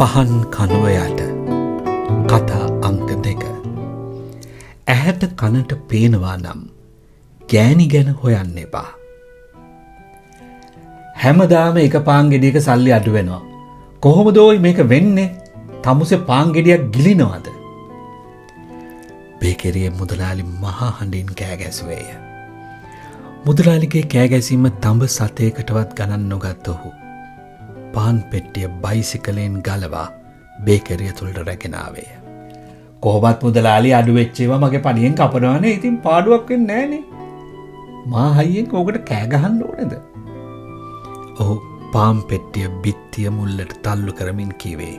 පහන් කනුවයට කතා අංක 2. ඇහැට කනට පේනවා නම් ගෑණි ගැන හොයන්න එපා. හැමදාම එක පාන් ගෙඩියක සල්ලි අඩු වෙනවා. කොහොමද ඔය මේක වෙන්නේ? තමුසේ පාන් ගෙඩියක් ගිලිනවද? බේකරියේ මුදලාලි මහා හඬින් කෑ ගැසුවේය. මුදලාලිගේ කෑ ගැසීම තඹ සතේකටවත් ගණන් නොගත් ඔහු පාන් පෙට්ටිය බයිසිකලෙන් ගලවා බේකරිය තුළට රැගෙන ආවේය. කොහොමත් මුදලාලි අඩු වෙච්ච ඒවා මගේ පඩියෙන් කපනවානේ. ඉතින් පාඩුවක් වෙන්නේ නැහනේ. මා හයියෙන් ඕකට කෑ ගහන්න ඕනේද? ඔහු පාන් පෙට්ටිය බිත්තිය මුල්ලට තල්ලු කරමින් කීවේ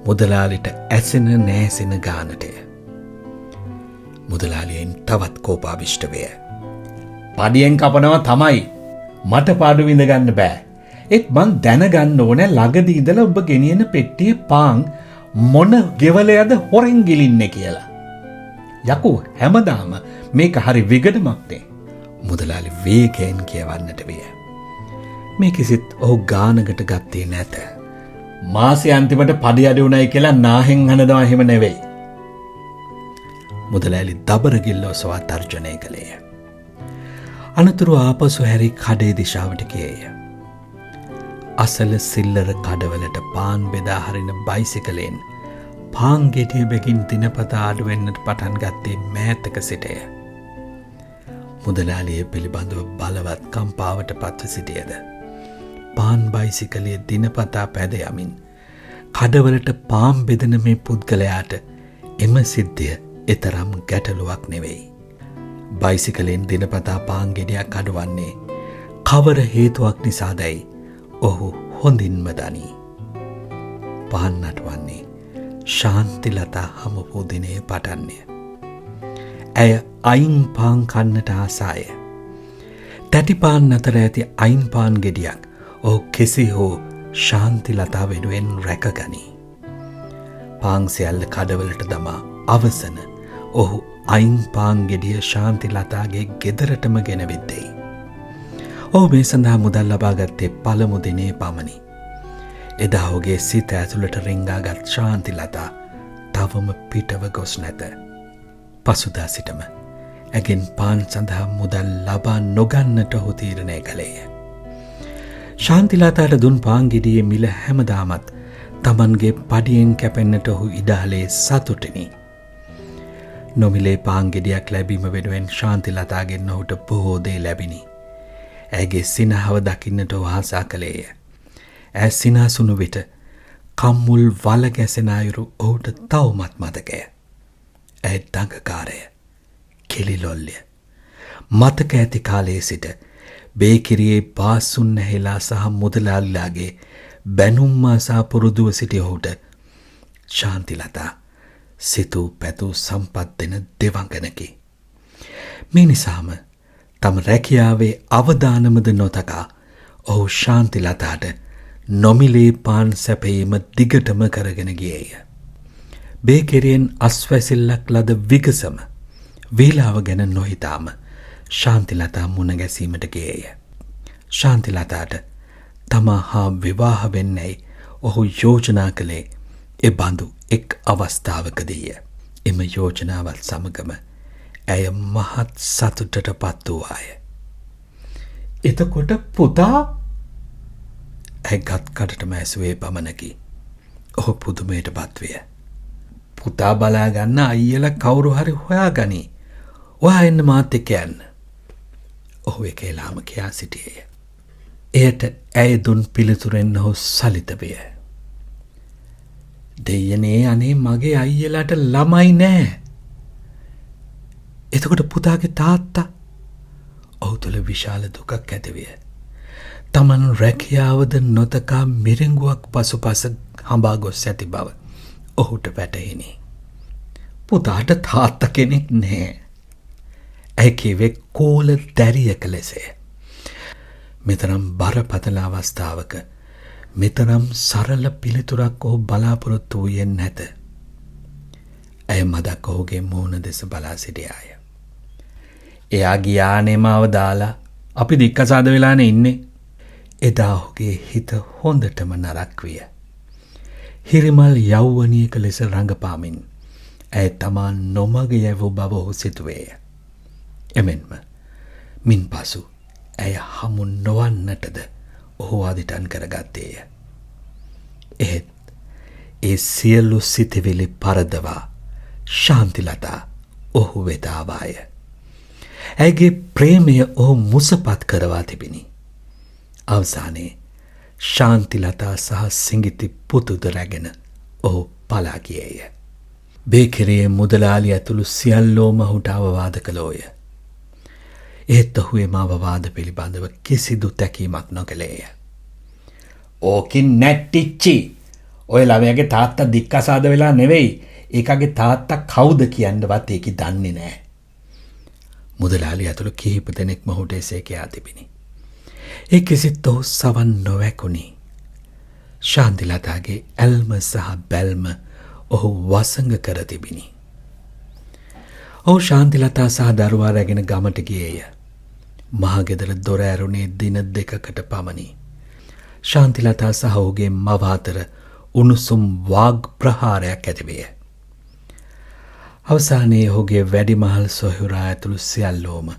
මුදලාලිට ඇසෙන නෑසෙන ගානටය. මුදලාලියෙන් තවත් කෝපාවිෂ්ඨ වේ. පඩියෙන් කපනවා තමයි. මට පාඩු විඳ ගන්න බෑ. ඒත් මං දැනගන්න ඕනේ ළඟදී ඉඳලා ඔබ ගෙනියන පෙට්ටියේ පාන් මොන ගෙවලයද හොරෙන් ගිලින්නේ කියලා. යකෝ හැමදාම මේක හරි විගඩමක් නේ. මුදලාලි වේගයෙන් කියවන්නට විය. මේ කිසිත් ඔහු ගානකට ගත්තේ නැත. මාසේ අන්තිමට පඩි අඩු උනායි කියලා නාහෙන් හනනවා එහෙම නෙවෙයි. මුදලාලි දබරගිල්ල ඔසවා තර්ජනය කළේය. අනතුරු ආපසු හැරි කඩේ දිශාවට ගියේය. අසල සිල්ලර කඩවලට පාන් බෙදා හරින බයිසිකලෙන් පාන් ගෙඩිය බැගින් දිනපතා අඩු වෙන්නට පටන් ගත්තේ මෑතක සිටය. මුදලාලිය පිළිබඳව බලවත් කම්පාවට පත්ව සිටියද පාන් බයිසිකලයේ දිනපතා පැද යමින් කඩවලට පාන් බෙදෙන මේ පුද්ගලයාට එම සිද්ධිය එතරම් ගැටලුවක් නෙවෙයි. බයිසිකලෙන් දිනපතා පාන් ගෙඩියක් අඩුවන්නේ කවර හේතුවක් නිසාදැයි ඔහු හොඳින්ම දනී. පාන් නටවන්නේ ශාන්තිලතා හමුපු දිනේ පටන්ය. ඇය අයින් පාන් කන්නට ආසාය. තැටිපාන් අතර ඇති අයින් පාන් ගෙඩියක් ඔහු කෙසේ හෝ ශාන්තිලතා වෙනුවෙන් රැකගනී. පාන් සියල්ල කඩවලට දමා අවසන ඔහු අයින් පාන් ගෙඩිය ශාන්තිලතාගේ ගෙදරටම ගෙනවිද්දෙයි. ඔහු මේ සඳහා මුදල් ලබාගත්තේ පළමු දිනේ පමණි. එදා ඔහුගේ සිත ඇතුළට රිංගාගත් ශාන්තිලතා තවම පිටව ගොස් නැත. පසුදා සිටම ඇගෙන් පාන් සඳහා මුදල් ලබා නොගන්නට ඔහු තීරණය කළේය. ශාන්තිලතාට දුන් පාන් ගෙඩියේ මිල හැමදාමත් තමන්ගේ පඩියෙන් කැපෙන්නට ඔහු ඉඩහලේ සතුටිනි. නොමිලේ පාන් ගෙඩියක් ලැබීම වෙනුවෙන් ශාන්තිලතාගෙන් ඔහුට බොහෝ දේ ලැබිනි. ඇගේ සිනහව දකින්නට ආසා කළේය. ඇය සිනාසුණු විට කම්මුල් වල ගැසෙන අයුරු ඔහුට තවමත් මතකය. ඇය ඩඟකාරය, කෙලිලොල්ය. මතක ඇති කාලයේ සිට බේකිරියේ පාසුන් නැහිලා සහ මුදලාලිලාගේ බැනුම් ආසා පුරුදුව සිටි ඔහුට ශාන්තිලතා සිතූ පැතූ සම්පත් දෙන දෙවඟනකි. මේ නිසාම තම රැකියාවේ අවදානමද නොතකා ඔහු ශාන්තිලතාට නොමිලේ පාන් සැපීම දිගටම කරගෙන ගියේය. බේකෙරියෙන් අස්වැසිල්ලක් ලද විගසම වේලාව ගැන නොහිතාම ශාන්තිලතා මුණ ගැසීමට ගියේය. ශාන්තිලතාට තමා හා විවාහ වෙන්නැයි ඔහු යෝජනා කළේ එබඳු එක් අවස්ථාවකදීය. එම යෝජනාවත් සමගම ඇය මහත් සතුටට පත් වූවාය. එතකොට පුතා ඇය ගත් කටටම ඇසුවේ පමණකි. ඔහු පුදුමයට පත්විය. පුතා බලාගන්න අයියලා කවුරු හරි හොයාගනී. ඔයා එන්න මාත් එක්ක යන්න. ඔහු එකේලාම කියා සිටියේය. එයට ඇය දුන් පිළිතුරෙන් ඔහු සලිත විය. දෙයනේ අනේ මගේ අයියලාට ළමයි නෑ. එතකොට පුතාගේ තාත්තා? ඔහු තුළ විශාල දුකක් ඇතිවිය. තමන් රැකියාවද නොතකා මිරිඟුවක් පසුපස හඹා ගොස් ඇති බව ඔහුට වැටහිනි. පුතාට තාත්තා කෙනෙක් නෑ. ඇය කිව්වේ කෝල දැරියක ලෙසය. මෙතරම් බරපතල අවස්ථාවක මෙතරම් සරල පිළිතුරක් ඔහු බලාපොරොත්තු වූයේ නැත. ඇය මදක් ඔහුගේ මූණ දෙස බලා සිටියාය. එයා ගියානේ මාව දාලා. අපි දික්කසාද වෙලානේ ඉන්නේ. එදා ඔහුගේ හිත හොඳටම නරක් විය. හිරිමල් යෞවනියක ලෙස රඟපාමින් ඇය තමා නොමග යැවූ බව ඔහු සිතුවේය. එමෙන්ම මින් පසු ඇය හමු නොවන්නටද ඔහු අදිටන් කරගත්තේය. එහෙත් ඒ සියලු සිතිවිලි පරදවා ශාන්තිලතා ඔහු වෙත ආවාය. ඇයගේ ප්‍රේමය ඔහු මුසපත් කරවා තිබිණි. අවසානයේ ශාන්තිලතා සහ සිඟිති පුතුද රැගෙන ඔහු පලා ගියේය. බේකරියේ මුදලාලි ඇතුළු සියල්ලෝම ඔහුට අවවාද කළෝය. ඒත් ඔහු එම අවවාද පිළිබඳව කිසිදු තැකීමක් නොකළේය. ඕකින් නැට්ටිච්චි. ඔය ළමයාගේ තාත්තා දික්කසාද වෙලා නෙවෙයි. ඒකගේ තාත්තා කවුද කියන්නවත් ඒක දන්නේ නැහැ. මුදලාලි ඇතුළු කිහිප දෙනෙක්ම ඔහුට එසේ කියා තිබිණි. ඒ කිසිත් ඔහු සවන් නොවැකුණි. ශාන්තිලතාගේ ඇල්ම සහ බැල්ම ඔහු වසඟ කර තිබිණි. ඔහු ශාන්තිලතා සහ දරුවා රැගෙන ගමට ගියේය. මහගෙදර දොර ඇරුණේ දින 2කට පමණි. ශාන්තිලතා සහ ඔහුගේ මව අතර උණුසුම් වාග් ප්‍රහාරයක් ඇතිවිය. අවසානයේ ඔහුගේ වැඩිමහල් සොහොයුරා ඇතුළු සියල්ලෝම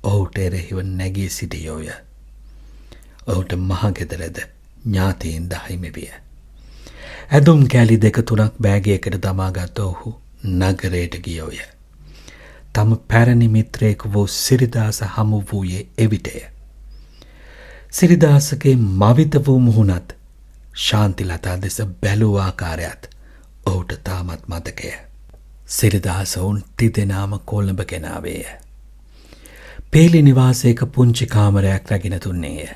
ඔහුට එරෙහිව නැගී සිටියෝය. ඔහුට මහගෙදරද ඥාතීන් දහිමි විය. ඇදුම් කෑලි 2-3ක් බෑගයකට දමාගත් ඔහු නගරයට ගියෝය. තම පැරණි මිත්‍රයෙකු වූ සිරිදාස හමු වූයේ එවිටය. සිරිදාසගේ මවිත වූ මුහුණත් ශාන්තිලතා දෙස බැලූ ආකාරයත් ඔහුට තාමත් මතකය. සිරිදාස ඔවුන් තිදෙනාම කොළඹ ගෙනාවේය. පේලි නිවාසයක පුංචි කාමරයක් රැගෙන දුන්නේය.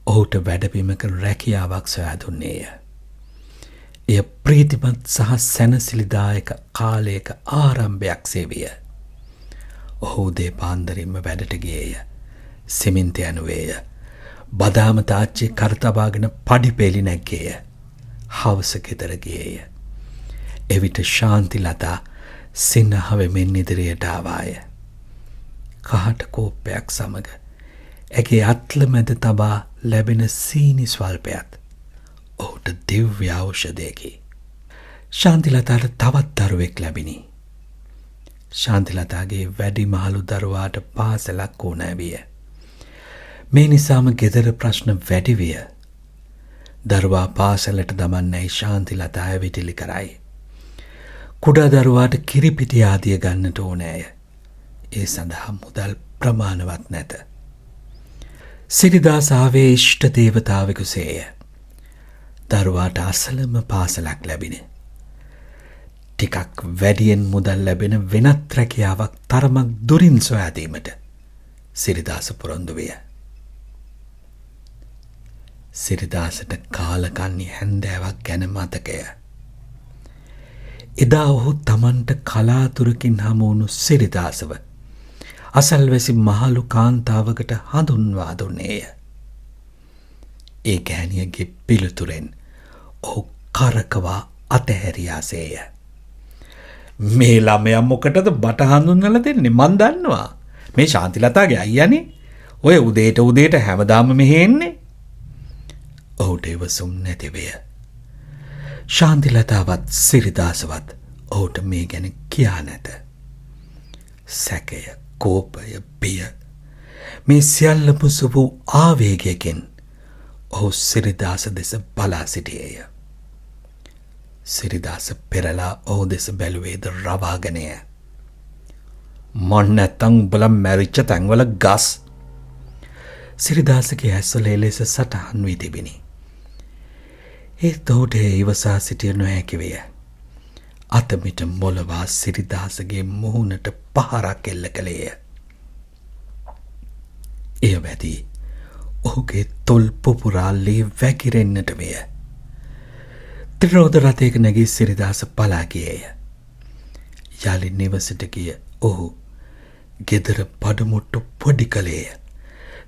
ඔහුට වැඩබිමක රැකියාවක් සොයා දුන්නේය. එය ප්‍රීතිමත් සහ සැනසිලිදායක කාලයක ආරම්භයක් සේවිය. ඔහු උදේ පාන්දරින්ම වැඩට ගියේය. සිමින්ති යනුවේය. බදාම තාච්චි කරතබාගෙන පඩිපේලි නැග්ගේය. හවස ගෙදර ගියේය. එවිට ශාන්තිලතා සිනහවෙමින් ඉදිරියට ආවාය. කහට කෝප්පයක් සමග ඇගේ අත්ල මැද තබා ලැබෙන සීනි ස්වල්පයත් ඔහුට දිව්‍ය ඖෂධයකි. ශාන්තිලතාට තවත් දරුවෙක් ලැබිණි. ශාන්තිලතාගේ වැඩිමහලු දරුවාට පාසලක් ඕනෑ විය. මේ නිසාම ගෙදර ප්‍රශ්න වැඩි විය. දරුවා පාසලට දමන්නයි ශාන්තිලතා ඇවිටිලි කරයි. කුඩා දරුවාට කිරිපිටි ආදිය ගන්නට ඕනෑය. ඒ සඳහා මුදල් ප්‍රමාණවත් නැත. සිරිදාස ආවේ ඉෂ්ට දේවතාවෙකුසේය. දරුවාට අසලම පාසලක් ලැබිණ. ටිකක් වැඩියෙන් මුදල් ලැබෙන වෙනත් රැකියාවක් තරමක් දුරින් සොයාදීමට සිරිදාස පොරොන්දු විය. සිරිදාසට කාලකන්නි හැන්දෑවක් ගැන මතකය. එදා ඔහු තමන්ට කලාතුරකින් හමුවුණු සිරිදාසව අසල්වැසි මහලු කාන්තාවකට හඳුන්වා දුන්නේය. ඒ ගෑනියගේ පිළිතුරෙන් ඔහු කරකවා අතහැරියාසේය. මේ ළමයා මොකටද බට හඳුන්වලා දෙන්නේ? මන් දන්නවා. මේ ශාන්තිලතාගේ අයියානේ. ඔය උදේට හැමදාම මෙහෙ එන්නේ. ඔහුට ඉවසුම් නැති විය. ශාන්තිලතාවත් සිරිදාසවත් ඔහුට මේ ගැන කියා නැත. සැකය, කෝපය, බිය මේ සියල්ල මුසු වූ ආවේගයකින් ඔහු සිරිදාස දෙස බලා සිටියේය. සිරිදාස පෙරලා ඔහු දෙස බැලුවේද රවාගනය. මොන් නැත්තං උඹලා මැරිච්ච තැන්වල ගස්. සිරිදාසගේ ඇස්වල එලෙස සටහන් වී තිබිණි. ඒත් ඔහුට ඉවසා සිටිය නොහැකි විය. අතමිට මොළවා සිරිදාසගේ මුහුණට පහරක් එල්ල කළේය. එය වැදී ඔහුගේ තොල් පුපුරා ලේ වැකිරෙන්නට විය. ත්‍රිරෝද රථයක නැගී සිරිදාස පලා ගියේය. යලි නිවසට ගිය ඔහු ගෙදර පඩමුට්ටු පොඩි කළේය.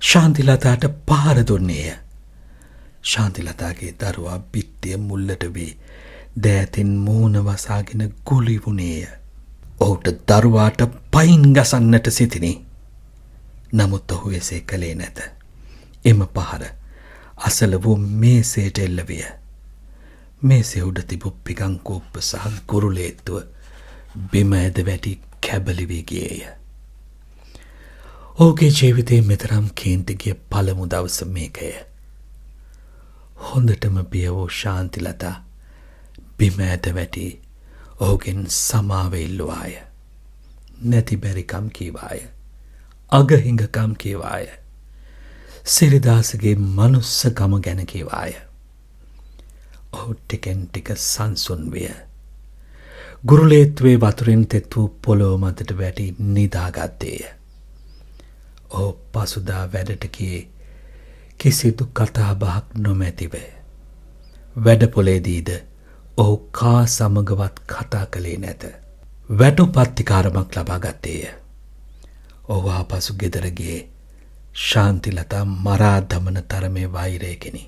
ශාන්තිලතාට පහර දුන්නේය. ශාන්තිලතාගේ දරුවා බිත්තිය මුල්ලට වී දෑතින් මූණ වසාගෙන ගුලි වුණේය. ඔහුට දරුවාට පයින් ගසන්නට සිතිනි. නමුත් ඔහු එසේ කළේ නැත. එම පහර අසල වූ මේසයට එල්ල විය. මේසේ උඩ තිබු පිකං කෝප්ප සහ කුරුලේත්තුව බිම ඇද වැටි කැබලි වී ගියේය. ඔහුගේ ජීවිතයේ මෙතරම් කේන්ති ගිය පළමු දවස මේකය. හොඳටම බිය වූ ශාන්තිලතා බිම ඇද වැටි ඔහුගෙන් සමාව ඉල්ලුවාය. නැති බැරිකම් කීවාය. අගහිඟකම් කීවාය. සිරිදාසගේ මනුස්සකම ගැන කීවාය. ඔහු ටිකෙන් ටික සංසුන් විය. ගුරුලේත්වේ වතුරෙන් තෙත් වූ පොළොව මතට වැටි නිදාගත්තේය. ඔහු පසුදා වැඩට ගියේ කිසිදු කතා බහක් නොමැතිව. වැඩපොලේදීද ඔහු කා සමගවත් කතා කළේ නැත. වැටු පත්තිකාරමක් ලබා ගත්තේය. ඔහු ආපසු ගෙදර ගියේ ශාන්තිලතා මරා දමන තරමේ වෛරයකිනි.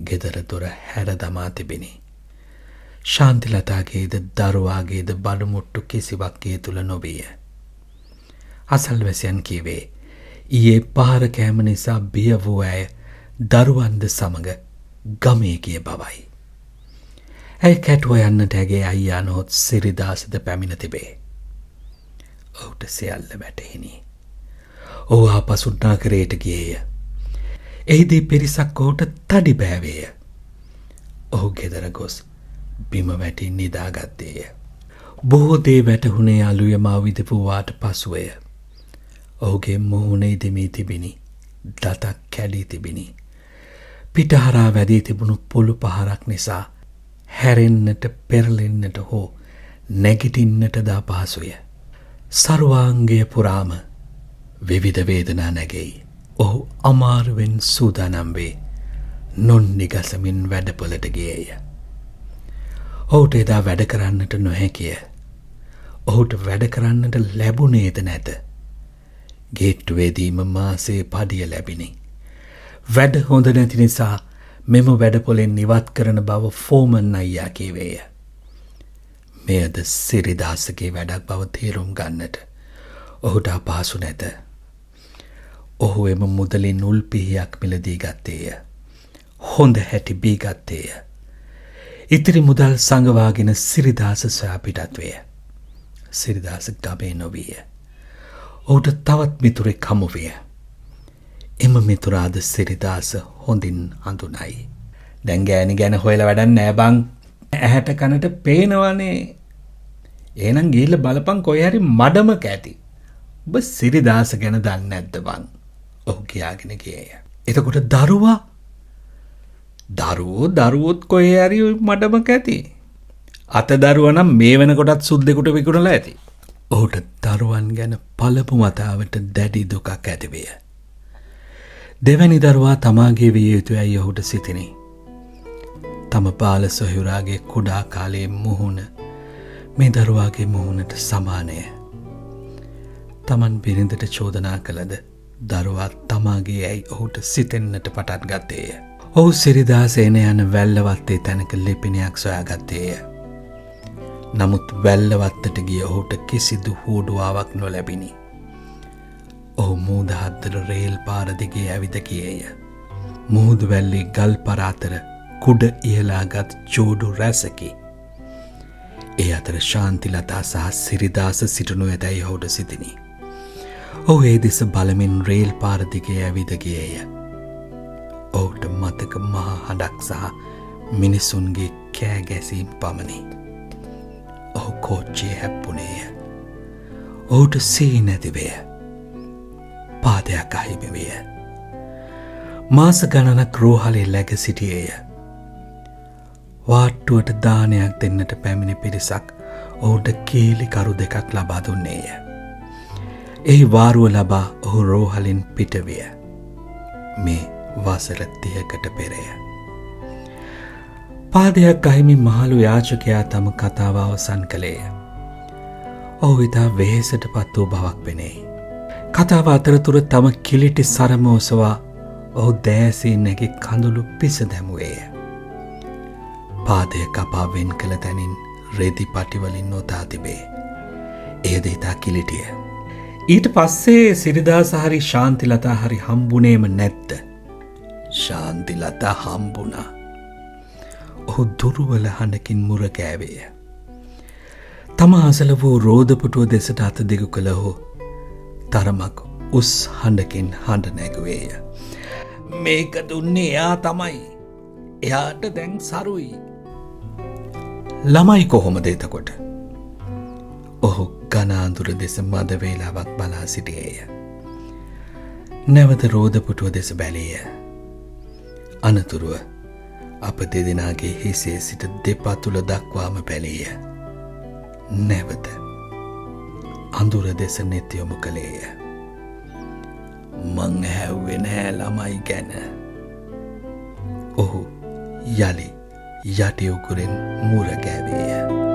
ගෙදර දොර හැර දමා තිබිනි. ශාන්තිලතාගේද දරුවාගේද බඩුමුට්ටු කිසිවක් ඒ තුළ නොවිය. අසල්වැසියන් කීවේ ඊයේ පහර කෑම නිසා බිය වූ ඇය දරුවන්ද සමග ගමේ ගිය බවයි. ඇය කැටුව යන්නට ඇගේ අයියා නොහොත් සිරිදාසද පැමිණ තිබේ. ඔහුට සියල්ල වැටහිනි. ඔහු ආපසු නගරයට ගියේය. එහිදී පිරිසක් ඔහුට තඩි බෑවේය. ඔහු ගෙදර ගොස් බිම වැටි නිදාගත්තේය. බොහෝ දේ වැටහුණේ අලුයමා විදපුවාට පසුවය. ඔහුගේ මුහුණ ඉදිමී තිබිනි. දතක් කැඩී තිබිනි. පිටහරා වැදී තිබුණු පොළු පහරක් නිසා හැරෙන්නට පෙරලෙන්නට හෝ නැගිටින්නට දා පහසුය. සර්වාංගය පුරාම විවිධ වේදනා නැගෙයි. ඔහු අමාරුවෙන් සූදානම් වේ. නොන්නිගසමින් වැඩපොළට ගියේය. ඔහුට එදා වැඩ කරන්නට නොහැකිය. ඔහුට වැඩ කරන්නට ලැබුණේද නැත. ගේට්ටුවේදීම මාසේ පඩිය ලැබිනි. වැඩ හොඳ නැති නිසා මෙම වැඩපොලෙන් ඉවත් කරන බව ෆෝමන් අයියා කීවේය. මෙයද සිරිදාසගේ වැඩක් බව තේරුම් ගන්නට ඔහුට අපහසු නැත. ඔහු එම මුදලින් උල්පිහියක් මිලදී ගත්තේය. හොඳ හැටි බී ගත්තේය. ඉතිරි මුදල් සංගවාගෙන සිරිදාස සොයා පිටත් වේ. සිරිදාස ගමේ නොවිය. ඔහුට තවත් මිතුරෙක් හමු විය. එම මිතුරාද සිරිදාස හොඳින් හඳුනයි. දැන් ගෑණි ගැන හොයලා වැඩක් නෑ බං. ඇහැට කනට පේනවනේ. එහෙනම් ගිහිල්ලා බලපන් කොහේ හරි මඩමක ඇති. ඔබ සිරිදාස ගැන දන්නේ නැද්ද බං? ඔහු කියාගෙන ගියේය. එතකොට දරුවොත් කොහේ හරි මඩමක ඇති. අත දරුවා නම් මේ වෙනකොටත් සුද්දෙකුට විකුණලා ඇති. ඔහුට දරුවන් ගැන පළපු මතාවට දැඩි දුකක් ඇතිවිය. දෙවැනි දරුවා තමාගේ විය යුතුයයි ඔහුට සිතිනි. තම පාල සොහුරාගේ කුඩා කාලයේ මුහුණ මේ දරුවාගේ මුහුණට සමානය. තමන් බිරිඳට චෝදනා කළද දරුවා තමාගේ ඇයි ඔහුට සිතෙන්නට පටන් ගත්තේය. ඔහු සිරිදාස එන යන වැල්ලවත්තේ තැනක ලිපිනයක් සොයාගත්තේය. නමුත් වැල්ලවත්තට ගිය ඔහුට කිසිදු හෝඩුවාවක් නොලැබිනි. ඔහු මූදහත්තර රේල් පාර දිගේ ඇවිද ගියේය. මුහුදු වැල්ලේ ගල් පර අතර කුඩ ඉහලාගත් ජෝඩු රැසකි. ඒ අතර ශාන්තිලතා සහ සිරිදාස සිටනු ඇතැයි ඔහුට සිතිනි. ඔහු ඒ දෙස බලමින් රේල් පාර දිගේ ඇවිද ගියේය. ඔහුට මතක මහා හඬක් සහ මිනිසුන්ගේ කෑ ගැසීම් පමණි. ඔහු කෝච්චියේ හැප්පුණේය. ඔහුට සිහි නැතිවය. පාදයක් අහිමි විය. මාස ගණනක් රෝහලේ läග සිටියේය. වාට්ටුවට දානයක් දෙන්නට පැමිණි පිරිසක් ඔහුට කීලි කරු දෙකක් ලබා දුන්නේය. එහි වාරුව ලබා ඔහු රෝහලින් පිටවිය. මේ වසර 30කට පෙරය. පාදයක් අහිමි මහලු යාචකයා තම කතාව අවසන් කළේය. ඔහු ඉතා වෙහෙසට පත් වූ බවක් පෙනේ. කතාව අතරතුර තම කිලිටි සරම ඔසවා ඔහු දෑසී නැගි කඳුළු පිස දැමුවේය. පාදය කපා වෙන් කළ තැනින් රෙදි පටිවලින් නොතා තිබේ. එයද ඉතා කිලිටිය. ඊට පස්සේ සිරිදාස හරි ශාන්තිලතා හරි හම්බුනේම නැත්ද? ශාන්තිලතා හම්බුණා. ඔහු දුර්වල හඬකින් මුරකෑවේය. තම අසල වූ රෝදපුටුව දෙසට අත දිගු කළ ඔහු තරමක් උස් හඬකින් හඬ නැගුවේය. මේක දුන්නේ එයා තමයි. එයාට දැන් සරුයි. ළමයි කොහොමද එතකොට? ඔහු ගනාඳුර දෙස මද වේලාවක් බලා සිටියේය. නැවත රෝදපුටුව දෙස බැලීය. අනතුරුව අප දෙදෙනාගේ හිසේ සිට දෙපතුල දක්වාම බැලීය. නැවත අඳුර දෙස නෙත් යොමු කළේය. මං හැව්වේ නෑ ළමයි ගැන. ඔහු යලි යටි උකුරෙන් මුර කෑවේය.